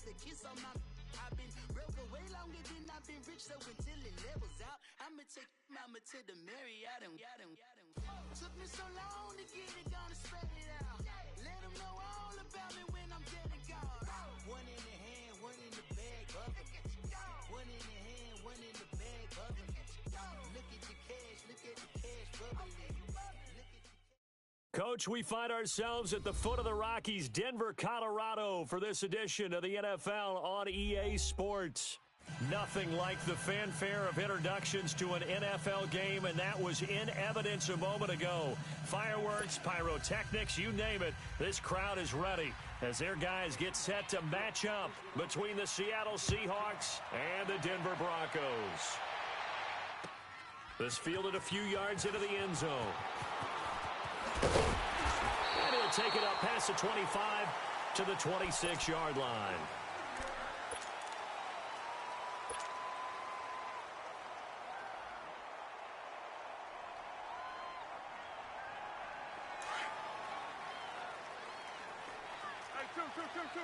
a kiss on my. I've been real for way longer than I've been rich, so until it levels out, I'ma take mama to the Marriott and took me so long to get it, gonna spread it out. Let them know all about me when I'm dead and gone. One in the hand, one in the bag, bubble. One in the hand, one in the bag, bubble. Look at the cash, look at the cash bubbling. Coach, we find ourselves at the foot of the Rockies, Denver, Colorado, for this edition of the NFL on EA Sports. Nothing like the fanfare of introductions to an NFL game, and that was in evidence a moment ago. Fireworks, pyrotechnics, you name it. This crowd is ready as their guys get set to match up between the Seattle Seahawks and the Denver Broncos. This fielded a few yards into the end zone. And he'll take it up past the 25 to the 26-yard line. Two.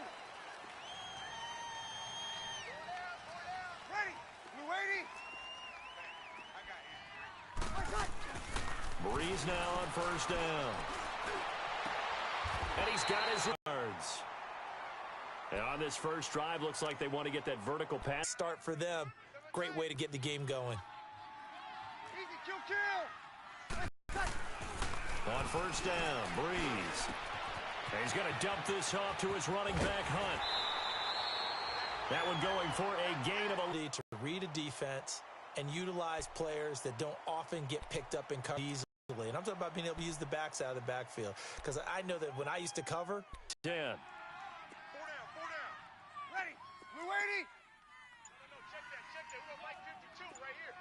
Ready? You waiting? Breeze now on first down. And he's got his yards. And on this first drive, looks like they want to get that vertical pass. Start for them. Great way to get the game going. Easy, kill. On first down, Breeze. And he's going to dump this off to his running back, Hunt. That one going for a gain of a lead. To read a defense and utilize players that don't often get picked up in cover easily. And I'm talking about being able to use the backs out of the backfield. Because I know that when I used to cover. 10. 4 down. Ready? You waiting? No, check that. We're on like 52 right here.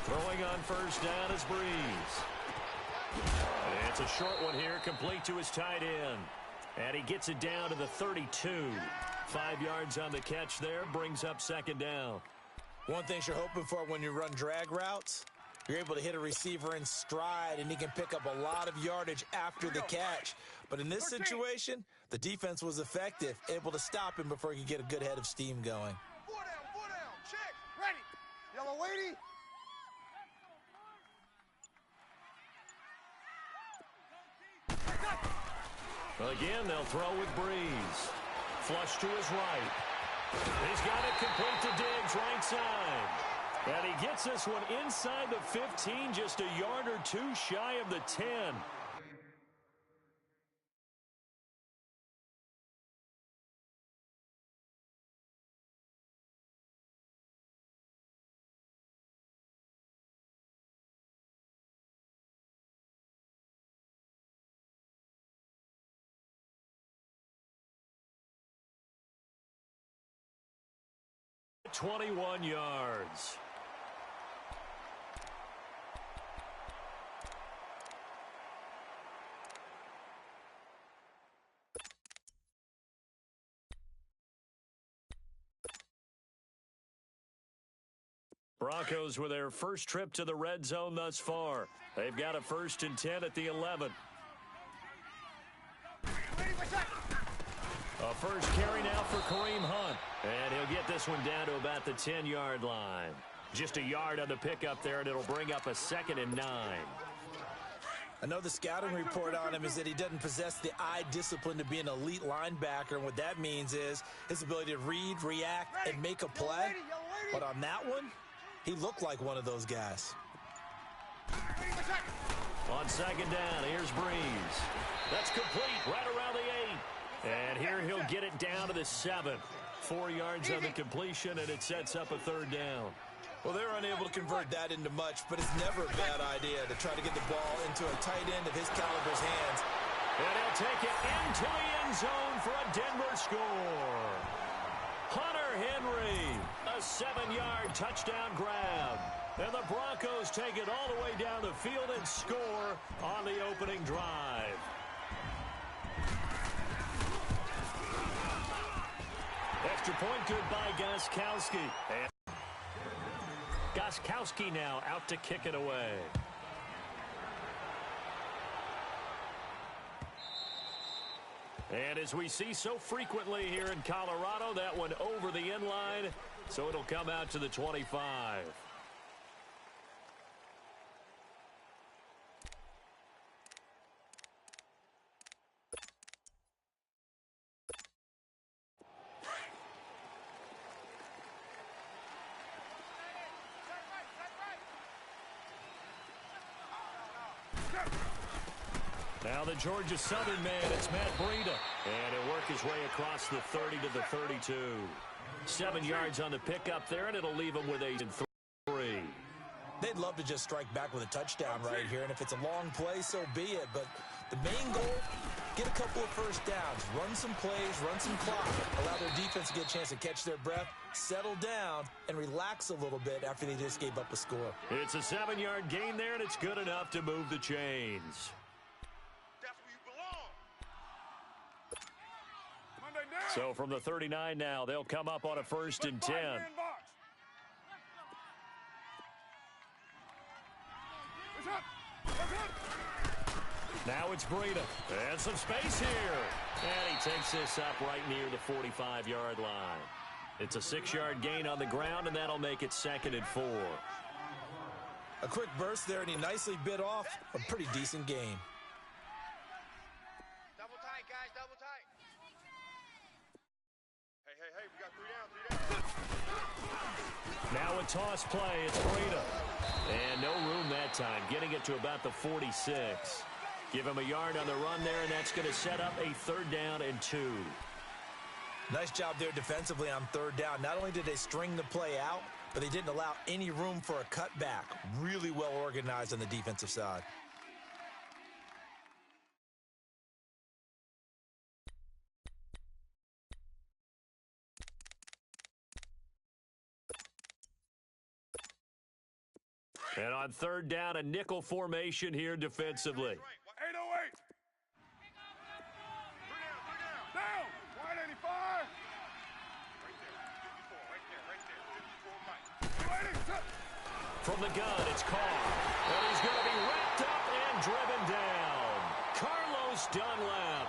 Throwing on first down is Breeze. And it's a short one here, complete to his tight end. And he gets it down to the 32. 5 yards on the catch there, brings up second down. One thing you're hoping for when you run drag routes, you're able to hit a receiver in stride, and he can pick up a lot of yardage after the catch. But in this situation, the defense was effective, able to stop him before he could get a good head of steam going. 4 down. Check. Ready. Yellow waiting. Well, again, they'll throw with Breeze. Flush to his right. He's got it complete to Diggs, right side. And he gets this one inside the 15, just a yard or two shy of the 10. .21 yards. Broncos with their first trip to the red zone thus far. They've got a 1st and 10 at the 11. A first carry now for Kareem Hunt. And he'll get this one down to about the 10-yard line. Just a yard on the pickup there, and it'll bring up a 2nd and 9. I know the scouting report on him is that he doesn't possess the eye discipline to be an elite linebacker. And what that means is his ability to read, react, and make a play. But on that one, he looked like one of those guys. On second down, here's Breeze. That's complete right around the 8. And here he'll get it down to the 7. 4 yards on the completion, and it sets up a 3rd down. Well, they're unable to convert that into much, but it's never a bad idea to try to get the ball into a tight end of his caliber's hands. And he'll take it into the end zone for a Denver score. Hunter Henry, a 7-yard touchdown grab. And the Broncos take it all the way down the field and score on the opening drive. Extra point good by Gostkowski. And Gostkowski now out to kick it away. And as we see so frequently here in Colorado, that one over the end line, so it'll come out to the 25. Now the Georgia Southern man, it's Matt Breida. And he'll work his way across the 30 to the 32. 7 yards on the pickup there, and it'll leave him with a 3. They'd love to just strike back with a touchdown right here, and if it's a long play, so be it. But the main goal, get a couple of first downs, run some plays, run some clock, allow their defense to get a chance to catch their breath, settle down, and relax a little bit after they just gave up a score. It's a 7-yard gain there, and it's good enough to move the chains. So from the 39 now, they'll come up on a 1st and 10. Now it's Breida. And some space here. And he takes this up right near the 45-yard line. It's a 6-yard gain on the ground, and that'll make it 2nd and 4. A quick burst there, and he nicely bit off a pretty decent gain. Double tight, guys, double tight. Hey, we got 3 down. Now a toss play. It's Breida. And no room that time, getting it to about the 46. Give him a yard on the run there, and that's going to set up a 3rd down and 2. Nice job there defensively on 3rd down. Not only did they string the play out, but they didn't allow any room for a cutback. Really well organized on the defensive side. And on 3rd down, a nickel formation here defensively. 808. Down. 185. Right there. From the gun, it's Carr. And he's going to be wrapped up and driven down. Carlos Dunlap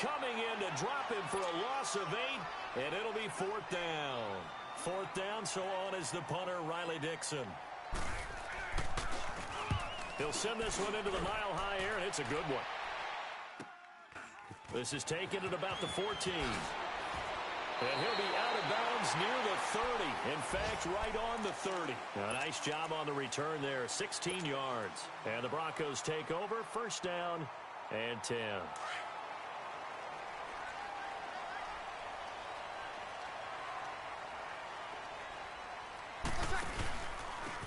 coming in to drop him for a loss of 8, and it'll be 4th down. 4th down, so on is the punter, Riley Dixon. He'll send this one into the mile-high air, and it's a good one. This is taken at about the 14. And he'll be out of bounds near the 30. In fact, right on the 30. A nice job on the return there, 16 yards. And the Broncos take over, 1st down and 10.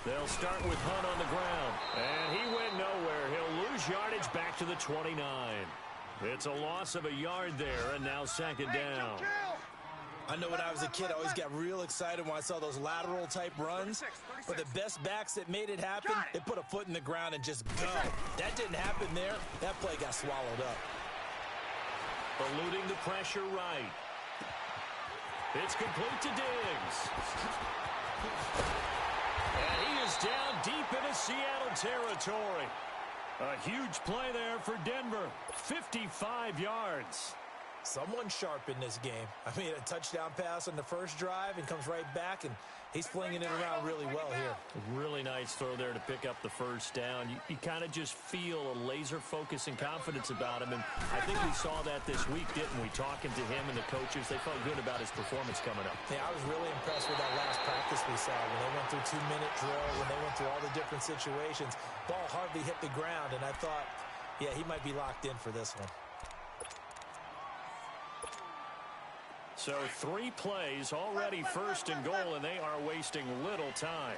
They'll start with Hunt on the ground. And he went nowhere. He'll lose yardage back to the 29. It's a loss of a yard there, and now 2nd down. I know when I was a kid, I always got real excited when I saw those lateral-type runs. But the best backs that made it happen, they put a foot in the ground and just go. That didn't happen there. That play got swallowed up. Eluding the pressure right. It's complete to Diggs. And he is down deep into Seattle territory. A huge play there for Denver. 55 yards. Someone sharp in this game. I mean, a touchdown pass on the first drive and comes right back, and he's flinging it around really well here. Really nice throw there to pick up the 1st down. You kind of just feel a laser focus and confidence about him, and I think we saw that this week, didn't we? Talking to him and the coaches, they felt good about his performance coming up. Yeah, I was really impressed with that last practice we saw when they went through 2-minute drill, when they went through all the different situations. Ball hardly hit the ground, and I thought, yeah, he might be locked in for this one. So 3 plays, already 1st and goal, and they are wasting little time.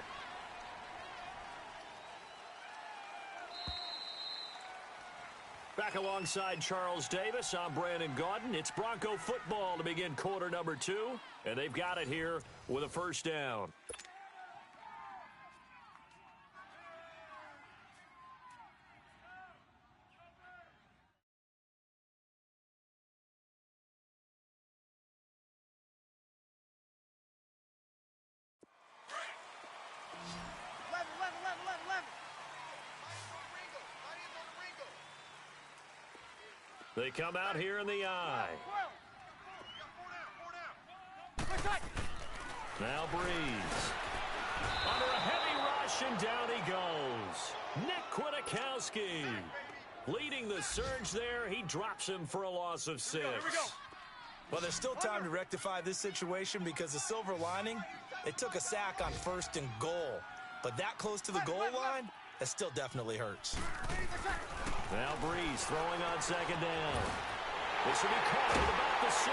Back alongside Charles Davis, I'm Brandon Gaudin. It's Bronco football to begin quarter number 2, and they've got it here with a 1st down. They come out here in the I. Now Breeze. Under a heavy rush, and down he goes. Nick Kwiatkowski leading the surge there. He drops him for a loss of 6. Here we go. Well, there's still time to rectify this situation because the silver lining, it took a sack on 1st and goal. But that close to the goal line, that still definitely hurts. Now Breeze throwing on 2nd down. This will be caught at about the 6.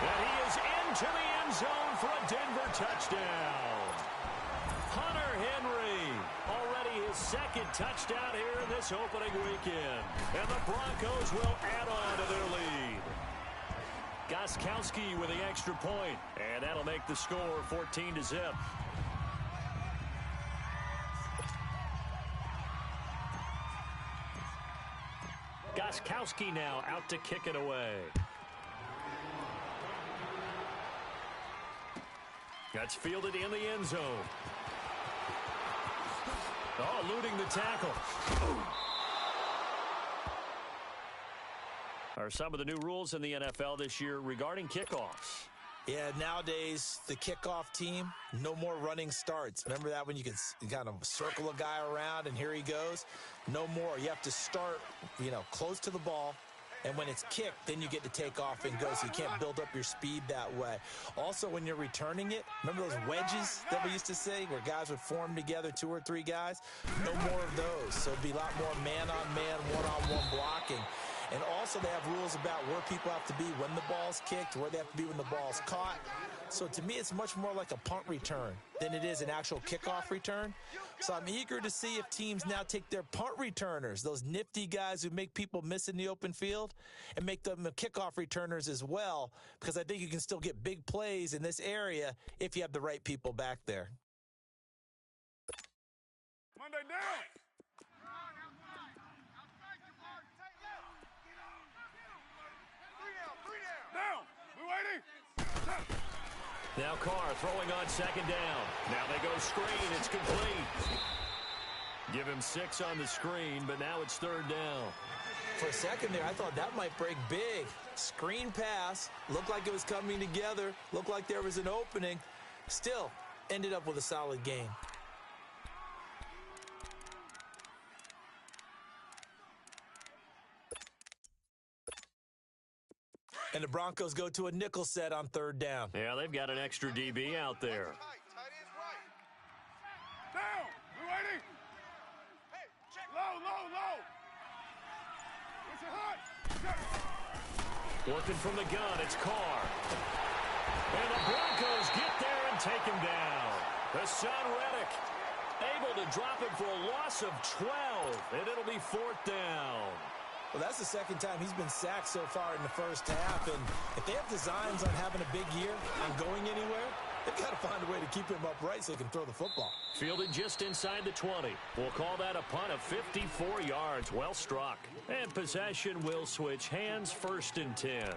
And he is into the end zone for a Denver touchdown. Hunter Henry, already his 2nd touchdown here in this opening weekend. And the Broncos will add on to their lead. Gostkowski with the extra point, and that'll make the score 14-0. Gostkowski now out to kick it away. That's fielded in the end zone. Oh, eluding the tackle. Are some of the new rules in the NFL this year regarding kickoffs. Yeah, nowadays, the kickoff team, no more running starts. Remember that when you could kind of circle a guy around and here he goes? No more. You have to start, close to the ball. And when it's kicked, then you get to take off and go, so you can't build up your speed that way. Also, when you're returning it, remember those wedges that we used to say where guys would form together, 2 or 3 guys? No more of those. So it'd be a lot more man-on-man, one-on-one blocking. And also they have rules about where people have to be when the ball's kicked, where they have to be when the ball's caught. So to me, it's much more like a punt return than it is an actual kickoff return. So I'm eager to see if teams now take their punt returners, those nifty guys who make people miss in the open field, and make them kickoff returners as well, because I think you can still get big plays in this area if you have the right people back there. Monday down. Down. We waiting. Now Carr throwing on 2nd down. Now they go screen. It's complete. Give him 6 on the screen, but now it's 3rd down. For a second there, I thought that might break big. Screen pass. Looked like it was coming together. Looked like there was an opening. Still, ended up with a solid game. And the Broncos go to a nickel set on 3rd down. Yeah, they've got an extra DB out there. Down. We waiting. Hey, check. Low. What's your hot? Working from the gun, it's Carr. And the Broncos get there and take him down. Hassan Reddick able to drop him for a loss of 12, and it'll be 4th down. Well, that's the 2nd time he's been sacked so far in the first half. And if they have designs on having a big year, on going anywhere, they've got to find a way to keep him upright so he can throw the football. Fielded just inside the 20. We'll call that a punt of 54 yards. Well struck. And possession will switch hands, 1st and 10.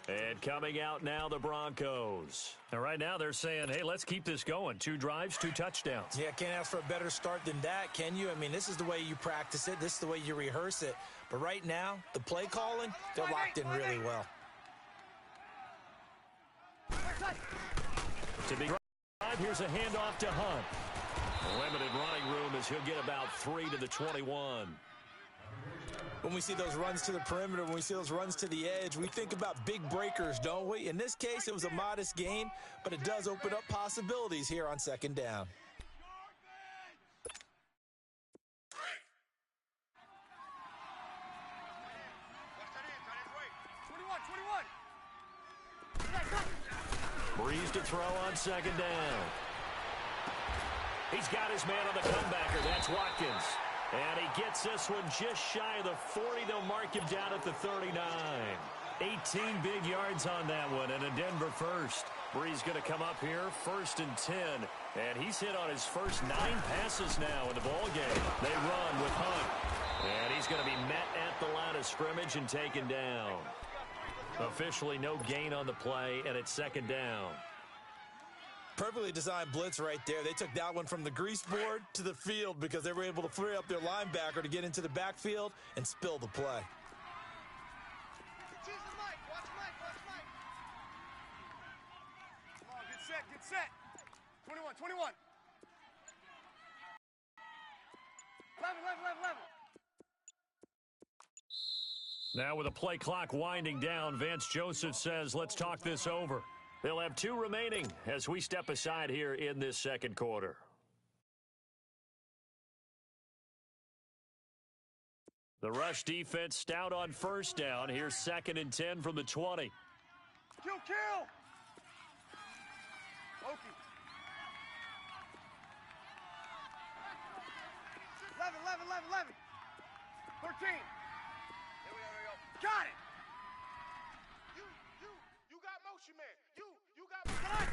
And coming out now, the Broncos. And right now they're saying, hey, let's keep this going. 2 drives, 2 touchdowns. Yeah, can't ask for a better start than that, can you? I mean, this is the way you practice it. This is the way you rehearse it. But right now, the play calling, they're locked in really well. To be right, here's a handoff to Hunt. Limited running room as he'll get about 3 to the 21. When we see those runs to the perimeter, when we see those runs to the edge, we think about big breakers, don't we? In this case, it was a modest gain, but it does open up possibilities here on 2nd down. Breeze to throw on 2nd down. He's got his man on the comebacker. That's Watkins. And he gets this one just shy of the 40. They'll mark him down at the 39. 18 big yards on that one, and a Denver first. Breeze going to come up here, 1st and 10. And he's hit on his first 9 passes now in the ball game. They run with Hunt. And he's going to be met at the line of scrimmage and taken down. Officially no gain on the play, and it's 2nd down. Perfectly designed blitz right there. They took that one from the grease board to the field because they were able to free up their linebacker to get into the backfield and spill the play. set, get set. 21, 21. Level. Now with the play clock winding down, Vance Joseph says, let's talk this over. They'll have 2 remaining as we step aside here in this second quarter. The rush defense stout on first down. Here's 2nd and 10 from the 20. Kill. Okie. 11. 13. Here we go. Got it. You got motion, man. You got motion.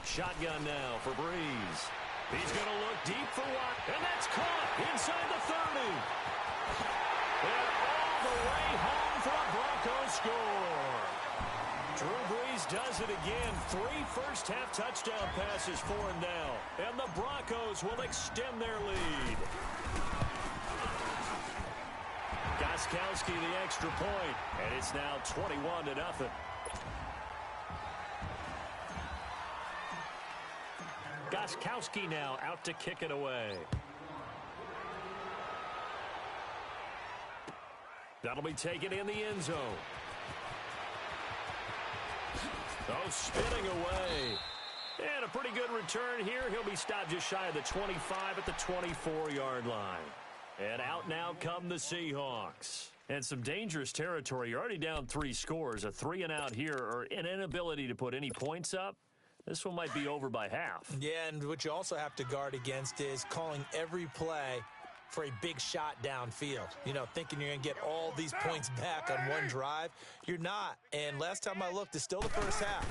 Shotgun now for Breeze. He's going to look deep for one, and that's caught inside the 30. And all the way home for a Broncos score. Drew Brees does it again. 3 first-half touchdown passes for him now. And the Broncos will extend their lead. Gostkowski the extra point, and it's now 21-0. Gostkowski now out to kick it away. That'll be taken in the end zone. Oh, spinning away. And a pretty good return here. He'll be stopped just shy of the 25 at the 24-yard line. And out now come the Seahawks. And some dangerous territory. You're already down 3 scores. A 3-and-out here, or an inability to put any points up. This one might be over by half. Yeah, and what you also have to guard against is calling every play for a big shot downfield. You know, thinking you're going to get all these points back on one drive. You're not. And last time I looked, it's still the first half.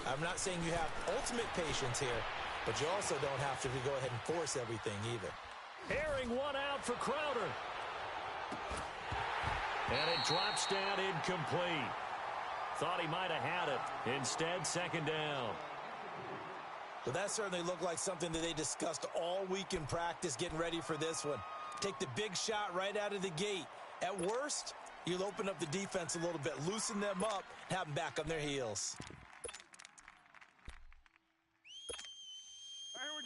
I'm not saying you have ultimate patience here, but you also don't have to go ahead and force everything either. Airing one out for Crowder. And it drops down incomplete. Thought he might have had it. Instead, 2nd down. Well, that certainly looked like something that they discussed all week in practice getting ready for this one. Take the big shot right out of the gate. At worst, you'll open up the defense a little bit, loosen them up, have them back on their heels.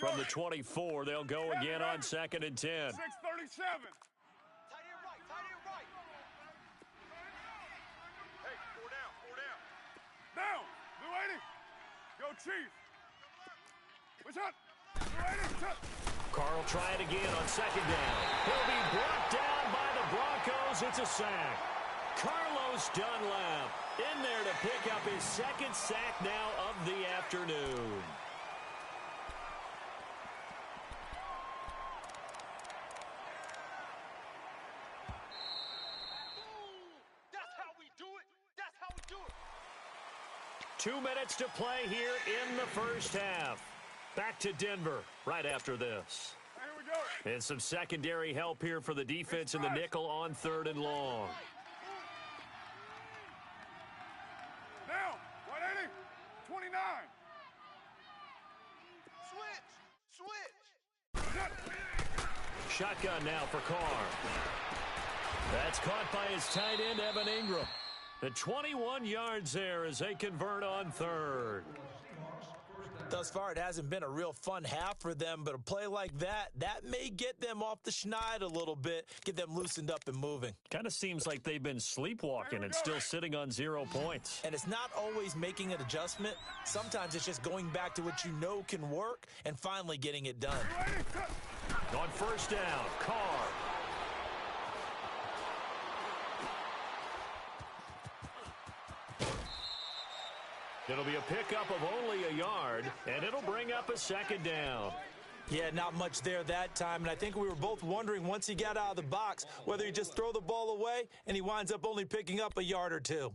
From the 24, they'll go again on 2nd and 10. 6:37. Tight end right. Hey, 4 down. Down. Blue 80. Go, Chief. What's up? Blue 80. Carl try it again on 2nd down. He'll be brought down by the Broncos. It's a sack. Carlos Dunlap in there to pick up his 2nd sack now of the afternoon. That's how we do it. 2 minutes to play here in the first half. Back to Denver right after this. Here we go. And some secondary help here for the defense in the nickel on 3rd and long. Now, 180. 29. Switch. Shotgun now for Carr. That's caught by his tight end, Evan Ingram. The 21 yards there as they convert on 3rd. Thus far, it hasn't been a real fun half for them, but a play like that may get them off the schneid a little bit, get them loosened up and moving. Kind of seems like they've been sleepwalking and still sitting on 0 points. And it's not always making an adjustment. Sometimes it's just going back to what you know can work and finally getting it done. On 1st down, Carr. It'll be a pickup of only a yard, and it'll bring up a 2nd down. Yeah, not much there that time, and I think we were both wondering once he got out of the box whether he just throw the ball away and he winds up only picking up a yard or 2.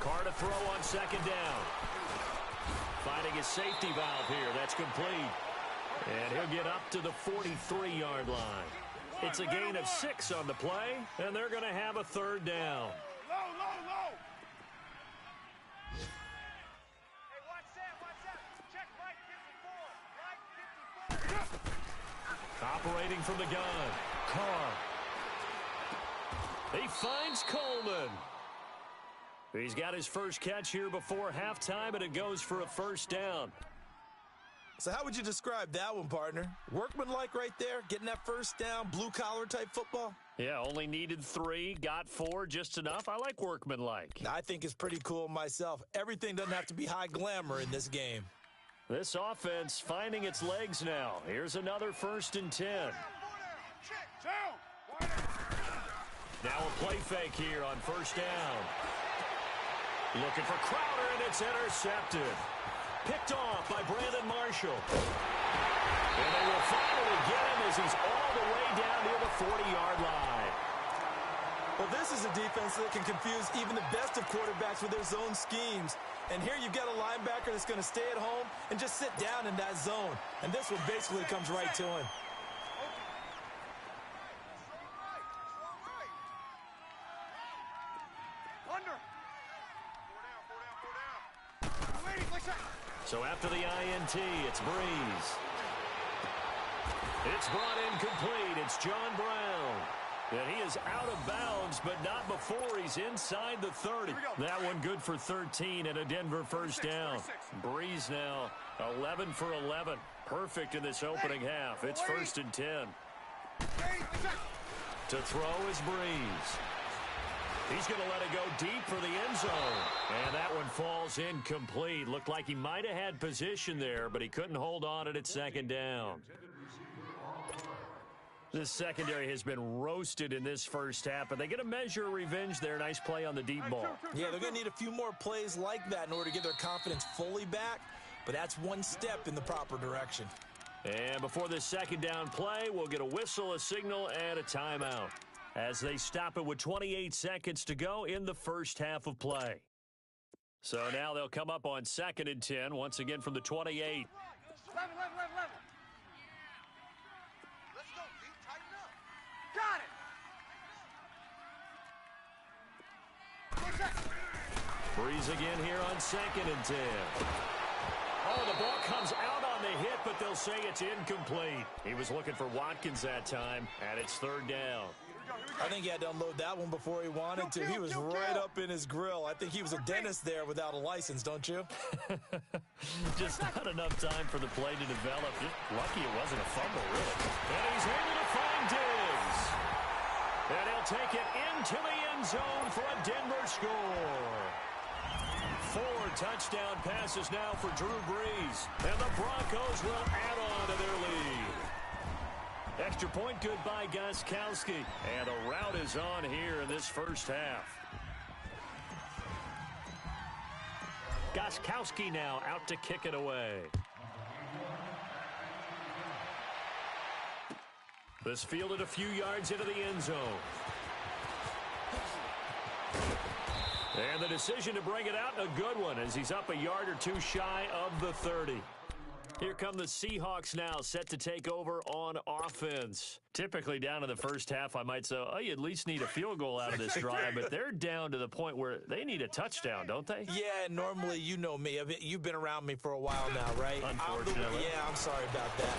Carr to throw on 2nd down. Finding his safety valve here. That's complete. And he'll get up to the 43-yard line. It's a gain of 6 on the play, and they're going to have a 3rd down. Low. Operating from the gun, Carr. He finds Coleman. He's got his first catch here before halftime, and it goes for a first down. So how would you describe that one, partner? Workmanlike right there, getting that first down, blue-collar type football? Yeah, only needed 3, got 4, just enough. I like workmanlike. I think it's pretty cool myself. Everything doesn't have to be high glamour in this game. This offense finding its legs now. Here's another 1st and 10. Now a play fake here on 1st down. Looking for Crowder, and it's intercepted. Picked off by Brandon Marshall. And they will finally get him as he's all the way down near the 40-yard line. Well, this is a defense that can confuse even the best of quarterbacks with their zone schemes. And here you've got a linebacker that's going to stay at home and just sit down in that zone. And this one basically comes right to him. So after the INT, it's Breeze. It's brought in complete. It's John Brown. And he is out of bounds, but not before he's inside the 30. That one good for 13 and a Denver first down. Breeze now 11 for 11. Perfect in this opening half. It's 1st and 10. To throw is Breeze. He's going to let it go deep for the end zone. And that one falls incomplete. Looked like he might have had position there, but he couldn't hold on at 2nd down. This secondary has been roasted in this first half, but they get a measure of revenge there. Nice play on the deep ball. Yeah, they're going to need a few more plays like that in order to get their confidence fully back, but that's one step in the proper direction. And before this 2nd down play, we'll get a whistle, a signal, and a timeout as they stop it with 28 seconds to go in the first half of play. So now they'll come up on 2nd and 10, once again from the 28. 11. Let's go, deep, tighten up. Got it. Breeze again here on 2nd and 10. Oh, the ball comes out on the hit, but they'll say it's incomplete. He was looking for Watkins that time, and it's 3rd down. I think he had to unload that one before he wanted to. He was right up in his grill. I think he was a dentist there without a license, don't you? Just not enough time for the play to develop. Just lucky it wasn't a fumble, really. And he's able to find Diggs. And he'll take it into the end zone for a Denver score. 4 touchdown passes now for Drew Brees. And the Broncos will add on to their lead. Extra point good by Gostkowski. And the route is on here in this first half. Gostkowski now out to kick it away. This fielded a few yards into the end zone. And the decision to bring it out, a good one, as he's up a yard or two shy of the 30. Here come the Seahawks now, set to take over on offense. Typically down in the first half, I might say, oh, you at least need a field goal out of this drive, but they're down to the point where they need a touchdown, don't they? Yeah, normally, you know me. You've been around me for a while now, right? Unfortunately. I'm sorry about that.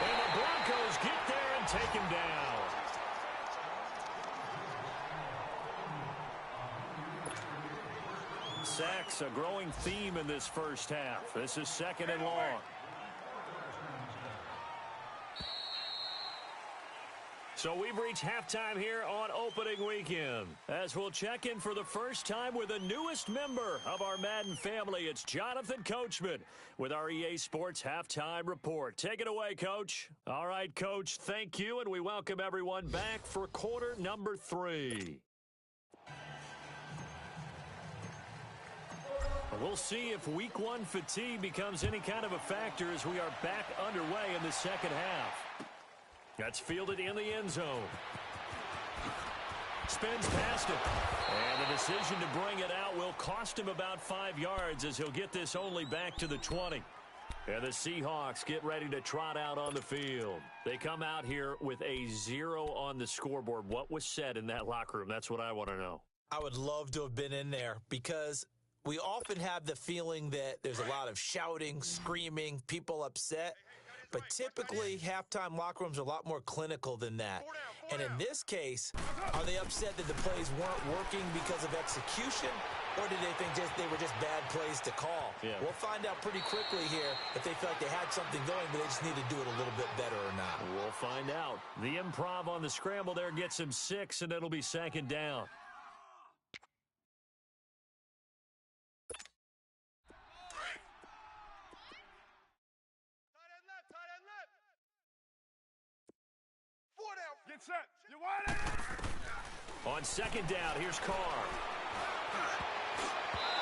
And the Broncos get there and take him down. Sacks, a growing theme in this first half. This is 2nd and long. So we've reached halftime here on opening weekend. As we'll check in for the first time with the newest member of our Madden family, it's Jonathan Coachman with our EA Sports Halftime Report. Take it away, Coach. All right, Coach, thank you, and we welcome everyone back for quarter number 3. We'll see if week 1 fatigue becomes any kind of a factor as we are back underway in the second half. That's fielded in the end zone. Spins past it. And the decision to bring it out will cost him about 5 yards as he'll get this only back to the 20. And the Seahawks get ready to trot out on the field. They come out here with a 0 on the scoreboard. What was said in that locker room? That's what I want to know. I would love to have been in there because we often have the feeling that there's a lot of shouting, screaming, people upset. but typically halftime locker rooms are a lot more clinical than that. And in this case, are they upset that the plays weren't working because of execution, or did they think they were just bad plays to call? Yeah. We'll find out pretty quickly here if they feel like they had something going, but they just need to do it a little bit better or not. We'll find out. The improv on the scramble there gets him 6, and it'll be second down. Get set. You want it? On second down, here's Carr.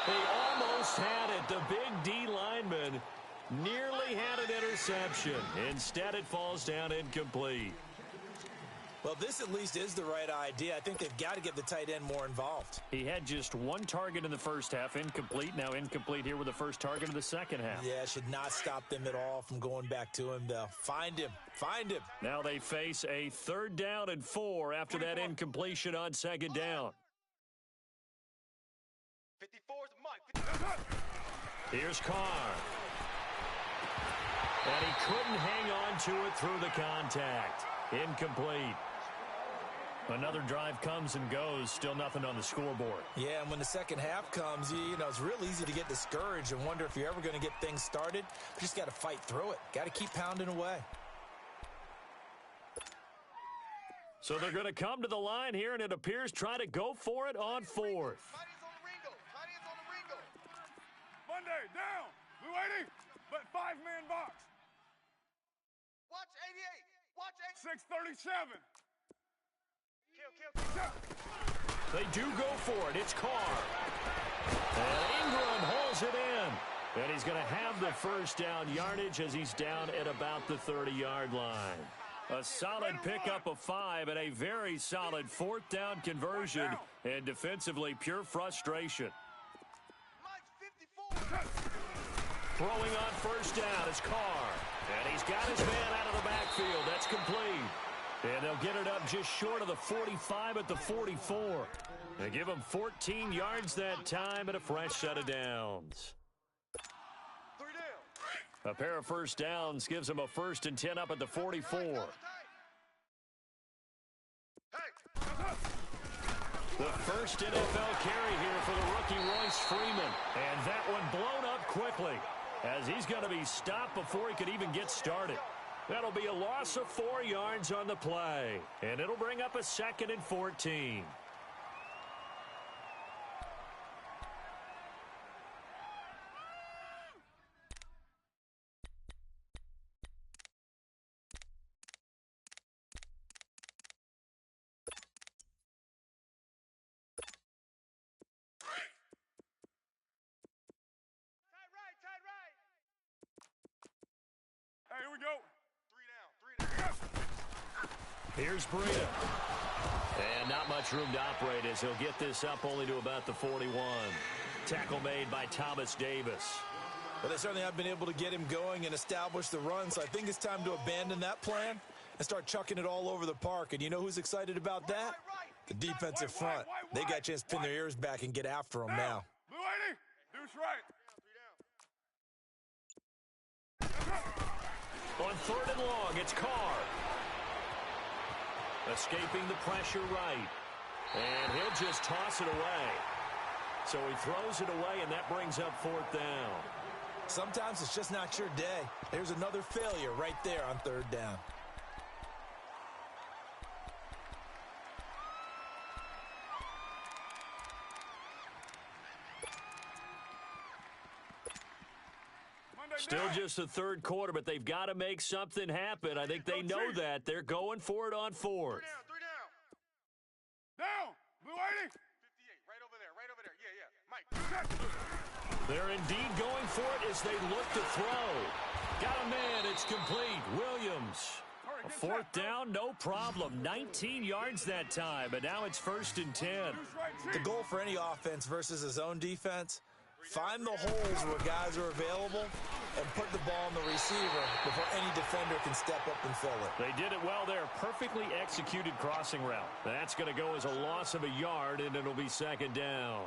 They almost had it. The big D lineman nearly had an interception. Instead, it falls down incomplete. Well, this at least is the right idea. I think they've got to get the tight end more involved. He had just one target in the first half, incomplete. Now incomplete here with the first target of the second half. Yeah, should not stop them at all from going back to him, though. Find him. Find him. Now they face a 3rd down and 4 after that incompletion on second down. 54's Mike. Here's Carr. And he couldn't hang on to it through the contact. Incomplete. Another drive comes and goes. Still nothing on the scoreboard. Yeah, and when the second half comes, you know, it's real easy to get discouraged and wonder if you're ever going to get things started. You just got to fight through it. Got to keep pounding away. So they're going to come to the line here, and it appears try to go for it on 4th. Monday, down. Blue 80, but 5-man box. Watch 88. Watch 637. They do go for it. It's Carr. And Ingram holds it in. And he's going to have the first down yardage as he's down at about the 30-yard line. A solid pickup of 5 and a very solid 4th down conversion. And defensively, pure frustration. Throwing on first down is Carr. And he's got his man out of the backfield. That's complete. And they'll get it up just short of the 45 at the 44. They give him 14 yards that time and a fresh set of downs. 3 down. A pair of first downs gives him a 1st and 10 up at the 44. The first NFL carry here for the rookie Royce Freeman. And that one blown up quickly as he's going to be stopped before he could even get started. That'll be a loss of 4 yards on the play. And it'll bring up a 2nd and 14. Hey, here we go. 3 down. Here's Breida. And not much room to operate as he'll get this up only to about the 41. Tackle made by Thomas Davis. Well, they certainly have been able to get him going and establish the run, so I think it's time to abandon that plan and start chucking it all over the park. And you know who's excited about that? The defensive front. They got a chance to pin their ears back and get after him now. Blue 80, deuce right. 3 down. On 3rd and long, it's Carr. Escaping the pressure right. And he'll just toss it away. So he throws it away, and that brings up 4th down. Sometimes it's just not your day. There's another failure right there on 3rd down. Still just the 3rd quarter, but they've got to make something happen. I think they know that. They're going for it on 4th. 3 down. Down. Blue 80. 58. Right over there. Yeah. Mike. They're indeed going for it as they look to throw. Got a man. It's complete. Williams. A 4th down, no problem. 19 yards that time, but now it's 1st and 10. The goal for any offense versus his own defense, find the holes where guys are available and put the ball in the receiver before any defender can step up and fill it. They did it well there. Perfectly executed crossing route. That's going to go as a loss of a yard, and it'll be 2nd down.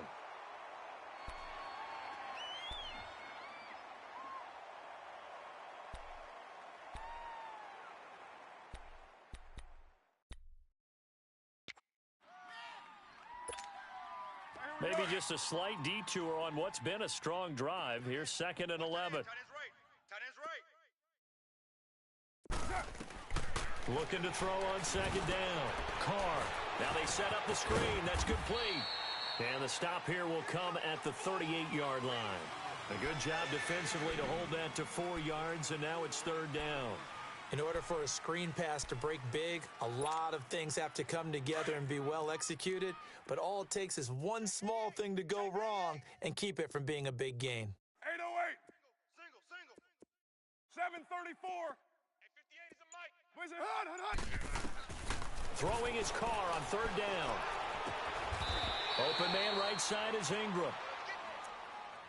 Maybe just a slight detour on what's been a strong drive. Here's 2nd and 11. Tight ends right. Looking to throw on 2nd down. Carr. Now they set up the screen. That's complete. And the stop here will come at the 38-yard line. A good job defensively to hold that to 4 yards, and now it's 3rd down. In order for a screen pass to break big, a lot of things have to come together and be well executed, but all it takes is one small thing to go wrong and keep it from being a big gain. 808. Single. 734. Hey, 58 is a mic. Where's it? Hut. Throwing his car on 3rd down. Open man right side is Ingram.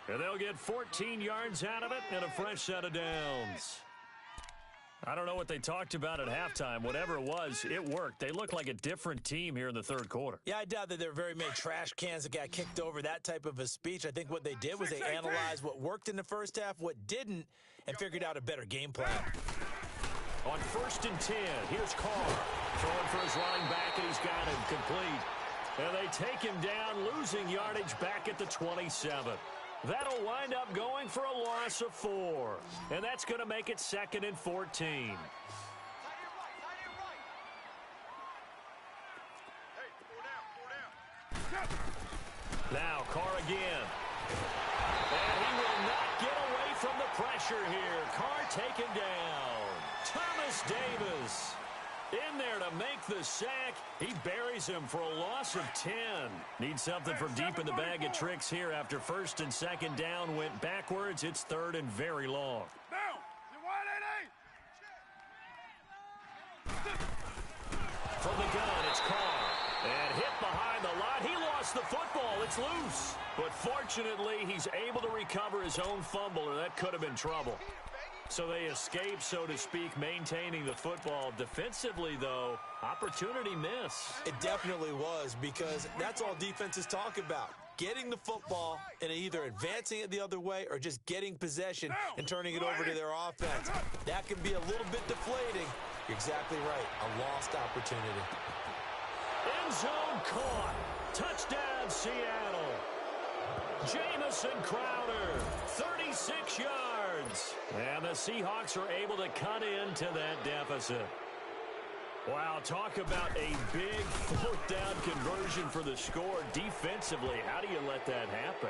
And they'll get 14 yards out of it and a fresh set of downs. I don't know what they talked about at halftime. Whatever it was, it worked. They look like a different team here in the 3rd quarter. Yeah, I doubt that there were very many trash cans that got kicked over that type of a speech. I think what they did was they analyzed what worked in the first half, what didn't, and figured out a better game plan. On 1st and 10, here's Carr. Throwing for his running back, and he's got him complete. And they take him down, losing yardage back at the 27. That'll wind up going for a loss of 4. And that's going to make it 2nd and 14. Tight end right. Hey, 4 down. Now Carr again. And he will not get away from the pressure here. Carr taken down. Thomas Davis in there to make the sack. He buries him for a loss of 10. Needs something from deep in the bag of tricks here after 1st and 2nd down went backwards. It's 3rd and very long. Down. You wide 8-8. From the gun, it's Carr. And hit behind the line. He lost the football. It's loose. But fortunately, he's able to recover his own fumble, or that could have been trouble. So they escape, so to speak, maintaining the football. Defensively, though, opportunity miss. It definitely was, because that's all defenses talk about. Getting the football and either advancing it the other way or just getting possession and turning it over to their offense. That can be a little bit deflating. You're exactly right. A lost opportunity. End zone caught. Touchdown, Seattle. Jamison Crowder, 36 yards. And the Seahawks are able to cut into that deficit. Wow, talk about a big 4th down conversion for the score. Defensively, how do you let that happen?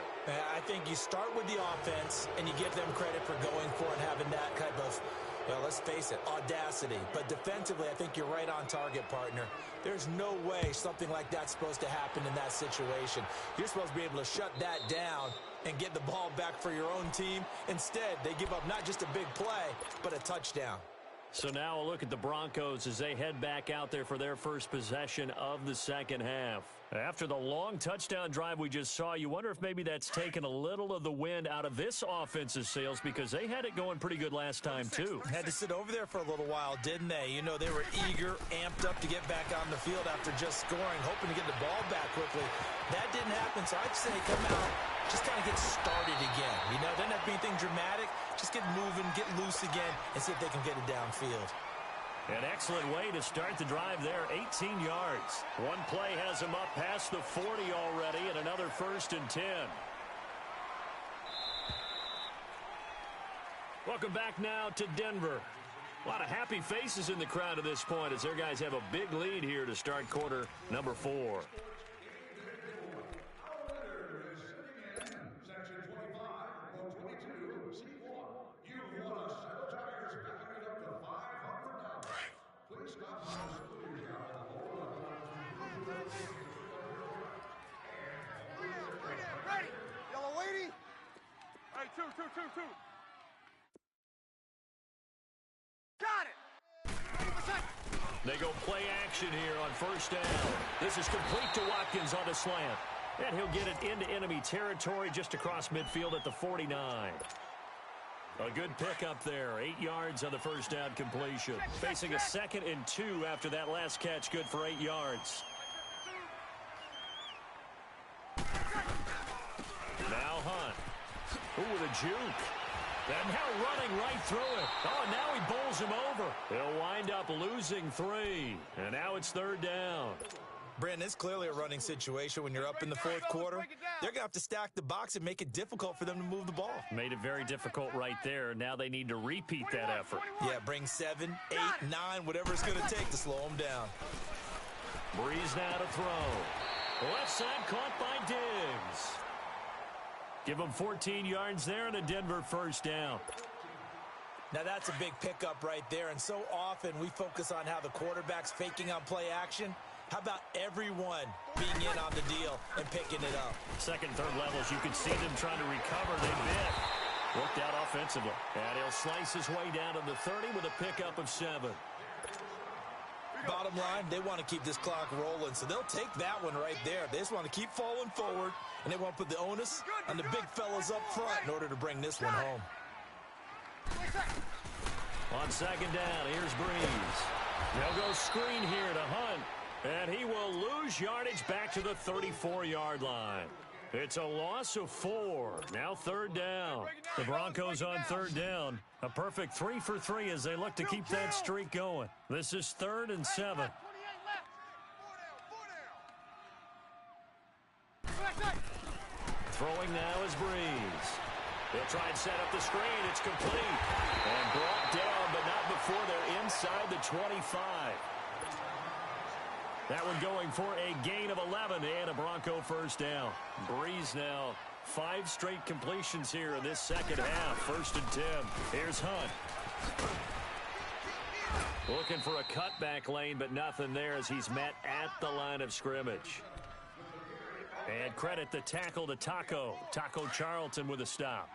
I think you start with the offense, and you give them credit for going for it, having that type of, well, let's face it, audacity. But defensively, I think you're right on target, partner. There's no way something like that's supposed to happen in that situation. You're supposed to be able to shut that down and get the ball back for your own team. Instead, they give up not just a big play, but a touchdown. So now a look at the Broncos as they head back out there for their first possession of the 2nd half. After the long touchdown drive we just saw, you wonder if maybe that's taken a little of the wind out of this offense's sails, because they had it going pretty good last time, too. Had to sit over there for a little while, didn't they? You know, they were eager, amped up to get back on the field after just scoring, hoping to get the ball back quickly. That didn't happen, so I'd say come out, just kind of get started again. You know, doesn't have to be anything dramatic. Just get moving, get loose again, and see if they can get it downfield. An excellent way to start the drive there, 18 yards. One play has him up past the 40 already, and another 1st and 10. Welcome back now to Denver. A lot of happy faces in the crowd at this point as their guys have a big lead here to start quarter number 4. Ready. Yellow lady. Hey, two. Got it. 80%. They go play action here on 1st down. This is complete to Watkins on the slant. And he'll get it into enemy territory just across midfield at the 49. A good pickup there. 8 yards on the 1st down completion. Facing a 2nd and 2 after that last catch, good for 8 yards. Now Hunt. Ooh, with a juke. And now running right through it. Oh, and now he bowls him over. He'll wind up losing 3. And now it's 3rd down. Brandon, it's clearly a running situation when you're up in the fourth quarter. They're going to have to stack the box and make it difficult for them to move the ball. Made it very difficult right there. Now they need to repeat that effort. Yeah, bring 7, 8, 9, whatever it's going to take to slow them down. Breeze now to throw. Left side caught by Diggs. Give them 14 yards there and a Denver first down. Now that's a big pickup right there, and so often we focus on how the quarterback's faking on play action. How about everyone being in on the deal and picking it up? Second, third levels, you can see them trying to recover. They bit. Worked out offensively. And he'll slice his way down to the 30 with a pickup of 7. Bottom line, they want to keep this clock rolling, so they'll take that one right there. They just want to keep falling forward, and they want to put the onus on the big fellas up front in order to bring this one home. On second down, here's Breeze. They'll go screen here to Hunt, and he will lose yardage back to the 34-yard line. It's a loss of 4. Now third down. The Broncos on third down. A perfect 3 for 3 as they look to keep that streak going. This is 3rd and 7. Throwing now is Breeze. They'll try and set up the screen. It's complete. And brought down, but not before they're inside the 25. That one going for a gain of 11 and a Bronco first down. Breeze now 5 straight completions here in this second half. 1st and 10. Here's Hunt. Looking for a cutback lane, but nothing there as he's met at the line of scrimmage. And credit the tackle to Taco. Taco Charlton with a stop.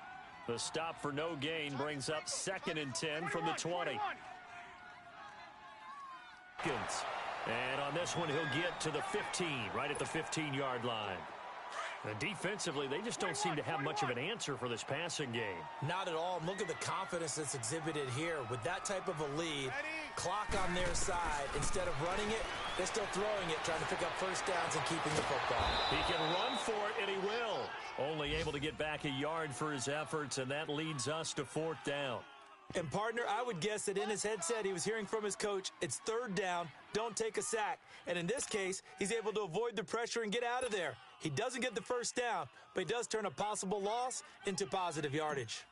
The stop for no gain brings up 2nd and 10 from the 20. And on this one, he'll get to the 15, right at the 15-yard line. And defensively, they just don't seem to have much of an answer for this passing game. Not at all. Look at the confidence that's exhibited here. With that type of a lead, clock on their side, instead of running it, they're still throwing it, trying to pick up first downs and keeping the football. He can run for it, and he will. Only able to get back a yard for his efforts, and that leads us to 4th down. And, partner, I would guess that in his headset he was hearing from his coach, it's 3rd down, don't take a sack. And in this case, he's able to avoid the pressure and get out of there. He doesn't get the first down, but he does turn a possible loss into positive yardage.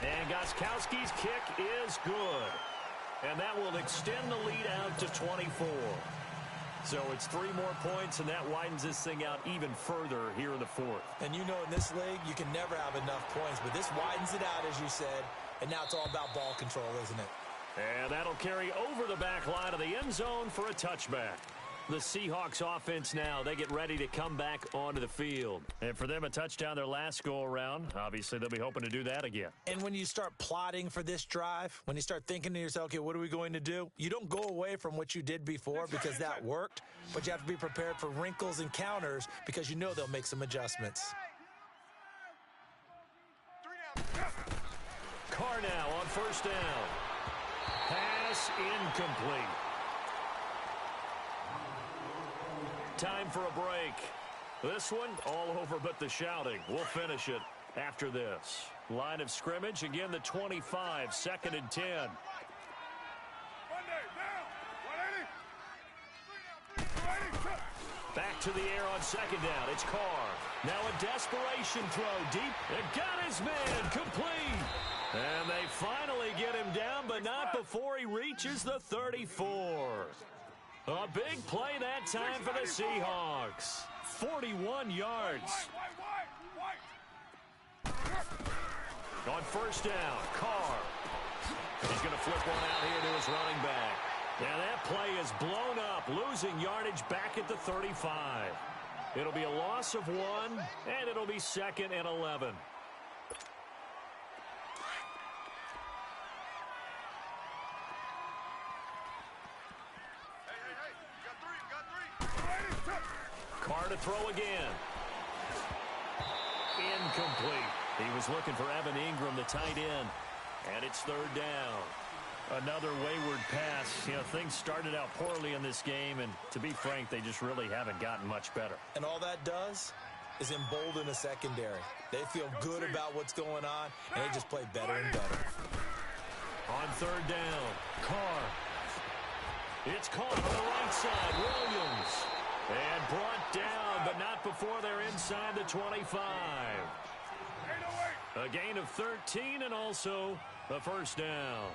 And Gostkowski's kick is good. And that will extend the lead out to 24. So it's 3 more points, and that widens this thing out even further here in the 4th. And you know in this league, you can never have enough points, but this widens it out, as you said, and now it's all about ball control, isn't it? And that'll carry over the back line of the end zone for a touchback. The Seahawks offense now, they get ready to come back onto the field. And for them, a touchdown their last go-around. Obviously, they'll be hoping to do that again. And when you start plotting for this drive, when you start thinking to yourself, okay, what are we going to do? You don't go away from what you did before because that worked, but you have to be prepared for wrinkles and counters because you know they'll make some adjustments. Carr now on first down. Pass incomplete. Time for a break. This one all over but the shouting. We'll finish it after this. Line of scrimmage, again the 25, 2nd and 10. Back to the air on second down. It's Carr. Now a desperation throw deep. It got his man complete. And they finally get him down, but not before he reaches the 34. A big play that time for the Seahawks. 41 yards. On first down, Carr. He's going to flip one out here to his running back. And that play is blown up, losing yardage back at the 35. It'll be a loss of 1, and it'll be 2nd and 11. Carr to throw again. Incomplete. He was looking for Evan Ingram, the tight end. And it's 3rd down. Another wayward pass. You know, things started out poorly in this game, and to be frank, they just really haven't gotten much better. And all that does is embolden the secondary. They feel good about what's going on, and they just play better and better. On third down. Carr. It's caught on the right side. Williams. And brought down, but not before they're inside the 25. A gain of 13 and also a first down.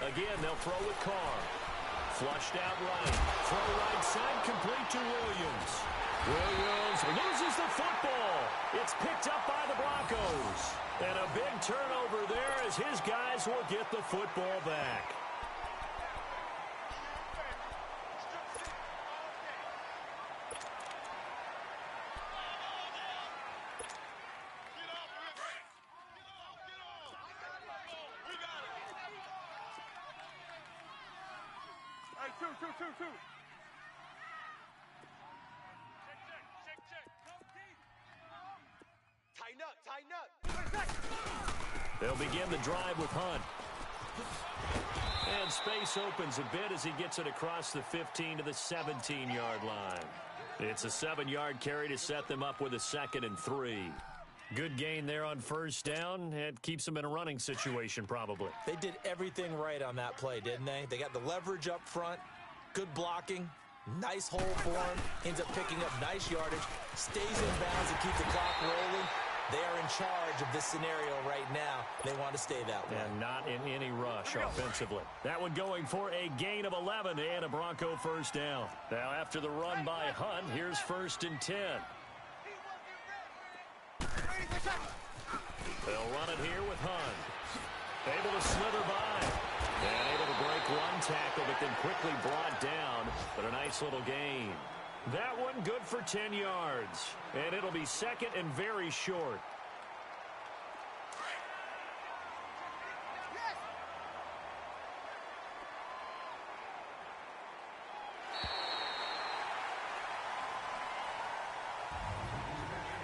Again, they'll throw with Carr. Flushed out right. Throw right side, complete to Williams. Williams loses the football. It's picked up by the Broncos. And a big turnover there as his guys will get the football back. Two. Tighten up. They'll begin the drive with Hunt. And space opens a bit as he gets it across the 15 to the 17-yard line. It's a 7-yard carry to set them up with a 2nd and 3. Good gain there on first down. It keeps them in a running situation probably. They did everything right on that play, didn't they? They got the leverage up front, good blocking, nice hole for him, ends up picking up nice yardage, stays in bounds and keeps the clock rolling. They are in charge of this scenario right now. They want to stay that way. And not in any rush offensively. That one going for a gain of 11 and a Bronco first down. Now after the run by Hunt, here's 1st and 10. They'll run it here with Hunt. Able to slither by. And able to break one tackle, but then quickly brought down. But a nice little gain. That one good for 10 yards. And it'll be 2nd and very short.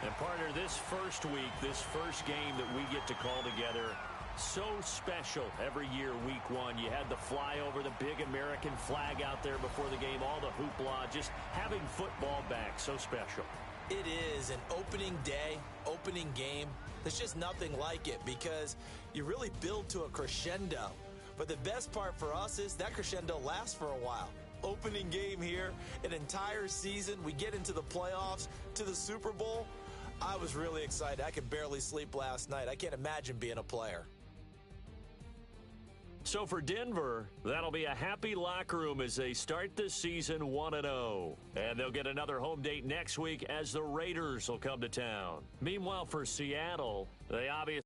And partner, this first week, this first game that we get to call together, so special every year, week 1. You had the flyover, the big American flag out there before the game, all the hoopla, just having football back, so special. It is an opening day, opening game. There's just nothing like it because you really build to a crescendo. But the best part for us is that crescendo lasts for a while. Opening game here, an entire season, we get into the playoffs, to the Super Bowl. I was really excited. I could barely sleep last night. I can't imagine being a player. So for Denver, that'll be a happy locker room as they start the season 1-0. And they'll get another home date next week as the Raiders will come to town. Meanwhile, for Seattle, they obviously